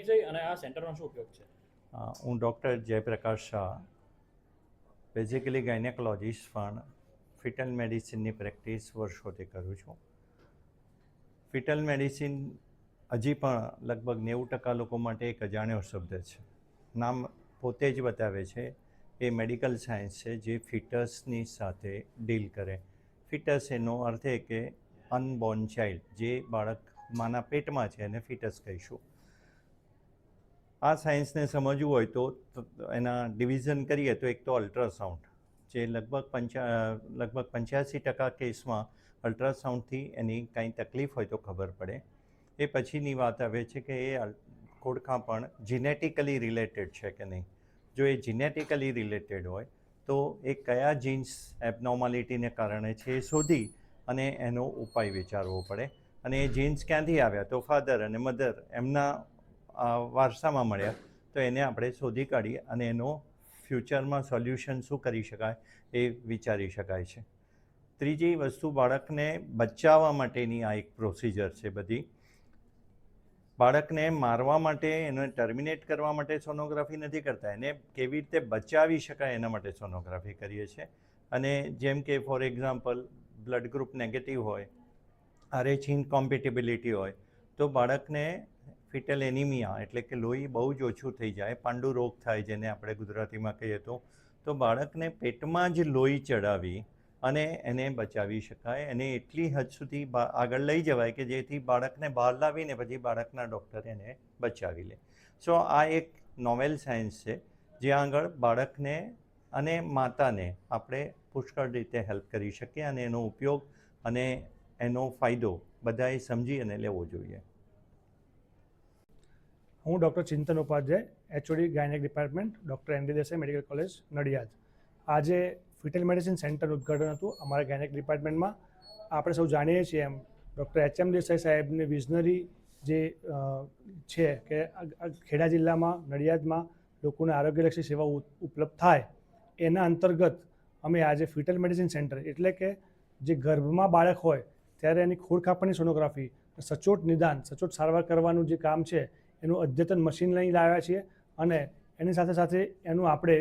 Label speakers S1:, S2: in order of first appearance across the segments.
S1: પરિચય અને આ સેન્ટરનો શું ઉપયોગ છે?
S2: હું doctor Jayaprakash Shah, basically gynaecologist, પણ ફિટલ મેડિસિનની પ્રેક્ટિસ વર્ષોથી કરું છું. ફિટલ મેડિસિન હજી પણ લગભગ 90% લોકો માટે એક અજાણ્યો શબ્દ છે. નામ પોતે જ બતાવે છે એ મેડિકલ સાયન્સ છે જે ફિટસની સાથે ડીલ કરે. ફિટસ એનો અર્થ એ કે અનબોર્ન ચાઇલ્ડ, જે બાળક માના પેટમાં છે એને ફિટસ કહીશું. આ સાયન્સને સમજવું હોય તો એના ડિવિઝન કરીએ તો એક તો અલ્ટ્રાસાઉન્ડ, જે લગભગ 85% કેસમાં અલ્ટ્રાસાઉન્ડથી એની કાંઈ તકલીફ હોય તો ખબર પડે. એ પછીની વાત આવે છે કે એ ખોડખાં પણ જીનેટિકલી રિલેટેડ છે કે નહીં. જો એ જીનેટિકલી રિલેટેડ હોય તો એ કયા જીન્સ એબનોર્માલિટીને કારણે છે એ શોધી અને એનો ઉપાય વિચારવો પડે. અને એ જીન્સ ક્યાંથી આવ્યા તો ફાધર અને મધર એમના વારસામાં મળ્યા, તો એને આપણે શોધી કાઢીએ અને એનો ફ્યુચરમાં સોલ્યુશન શું કરી શકાય એ વિચારી શકાય છે. ત્રીજી વસ્તુ, બાળકને બચાવવા માટેની આ એક પ્રોસિજર છે બધી. બાળકને મારવા માટે, એને ટર્મિનેટ કરવા માટે સોનોગ્રાફી નથી કરતા, એને કેવી રીતે બચાવી શકાય એના માટે સોનોગ્રાફી કરીએ છીએ. અને જેમ કે for example blood group negative હોય, RH ઇનકોમ્પેટિબિલિટી હોય, તો બાળકને ફિટલ એનિમિયા એટલે કે લોહી બહુ જ ઓછું થઈ જાય, પાંડુ રોગ થાય જેને આપણે ગુજરાતીમાં કહીએ તો બાળકને પેટમાં જ લોહી ચડાવી અને એને બચાવી શકાય. એને એટલી હદ સુધી આગળ લઈ જવાય કે જેથી બાળકને બહાર લાવીને પછી બાળકના ડૉક્ટર એને બચાવી લે. સો આ એક નોવેલ સાયન્સ છે જ્યાં આગળ બાળકને અને માતાને આપણે પુષ્કળ રીતે હેલ્પ કરી શકીએ અને એનો ઉપયોગ અને એનો ફાયદો બધાએ સમજી અને લેવો જોઈએ.
S3: હું doctor Chintan Upadhyay, HOD gynaec department, doctor ND Desai medical college Nadiad. આજે ફિટલ મેડિસિન સેન્ટરનું ઉદ્ઘાટન હતું અમારા ગાયનેક ડિપાર્ટમેન્ટમાં. આપણે સૌ જાણીએ છીએ એમ ડૉક્ટર HM દેસાઈ સાહેબની વિઝનરી જે છે કે ખેડા જિલ્લામાં, નડિયાદમાં લોકોને આરોગ્યલક્ષી સેવાઓ ઉપલબ્ધ થાય, એના અંતર્ગત અમે આજે ફિટલ મેડિસિન સેન્ટર એટલે કે જે ગર્ભમાં બાળક હોય ત્યારે એની ખોડખાપણની સોનોગ્રાફી, સચોટ નિદાન, સચોટ સારવાર કરવાનું જે કામ છે એનું અદ્યતન મશીન લઈ લાવ્યા છીએ અને એની સાથે સાથે એનું આપણે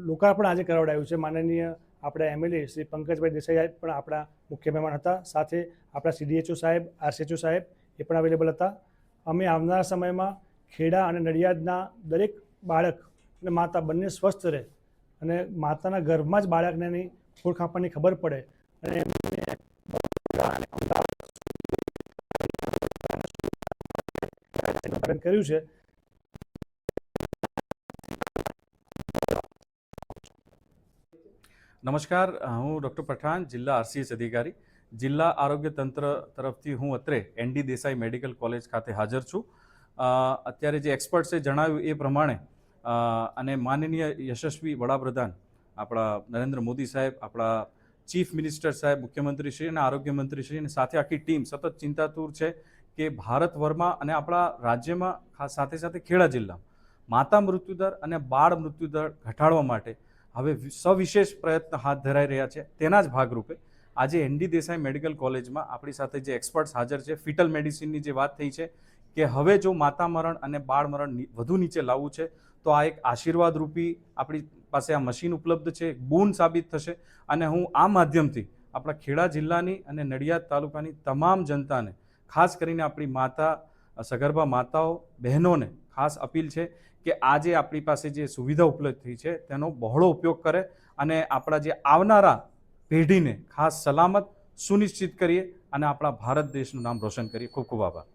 S3: લોકાર્પણ આજે કરાવડાવ્યું છે. માનનીય આપણા MLA શ્રી પંકજભાઈ દેસાઈ પણ આપણા મુખ્ય મહેમાન હતા. સાથે આપણા CDHO સાહેબ, RCHO સાહેબ એ પણ અવેલેબલ હતા. અમે આવનારા સમયમાં ખેડા અને નડિયાદના દરેક બાળક અને માતા બંને સ્વસ્થ રહે અને માતાના ગર્ભમાં જ બાળકને એની ખોડખાપણની ખબર પડે અને કર્યું છે.
S4: નમસ્કાર, હું ડૉક્ટર પઠાણ, જિલ્લા RCH અધિકારી, જિલ્લા આરોગ્ય તંત્ર તરફથી હું અત્રે ND દેસાઈ મેડિકલ કોલેજ ખાતે હાજર છું. અત્યારે જે એક્સપર્ટ્સે જણાવ્યું એ પ્રમાણે અને માનનીય યશસ્વી વડાપ્રધાન આપણા નરેન્દ્ર મોદી સાહેબ, આપણા ચીફ મિનિસ્ટર સાહેબ, મુખ્યમંત્રીશ્રી અને આરોગ્ય મંત્રીશ્રી અને સાથે આખી ટીમ સતત ચિંતાતુર છે કે ભારતભરમાં અને આપણા રાજ્યમાં ખાસ સાથે સાથે ખેડા જિલ્લામાં માતા મૃત્યુદર અને બાળ મૃત્યુદર ઘટાડવા માટે હવે સવિશેષ પ્રયત્ન હાથ ધરાઈ રહ્યા છે. તેના જ ભાગરૂપે આજે ND દેસાઈ મેડિકલ કોલેજમાં આપણી સાથે જે એક્સપર્ટ્સ હાજર છે, ફિટલ મેડિસિનની જે વાત થઈ છે કે હવે જો માતા મરણ અને બાળ મરણ વધુ નીચે લાવવું છે તો આ એક આશીર્વાદ રૂપી આપણી પાસે આ મશીન ઉપલબ્ધ છે, એક બોon સાબિત થશે. અને હું આ માધ્યમથી આપણા ખેડા જિલ્લાની અને નડિયાદ તાલુકાની તમામ જનતાને, ખાસ કરીને આપણી માતા, સગર્ભા માતાઓ, બહેનોને ખાસ અપીલ છે કે આજે આપણી પાસે જે સુવિધા ઉપલબ્ધ થઈ છે તેનો બહોળો ઉપયોગ કરે અને આપણા જે આવનારા પેઢીને ખાસ સલામત સુનિશ્ચિત કરીએ અને આપણા ભારત દેશનું નામ રોશન કરીએ. ખૂબ ખૂબ આભાર.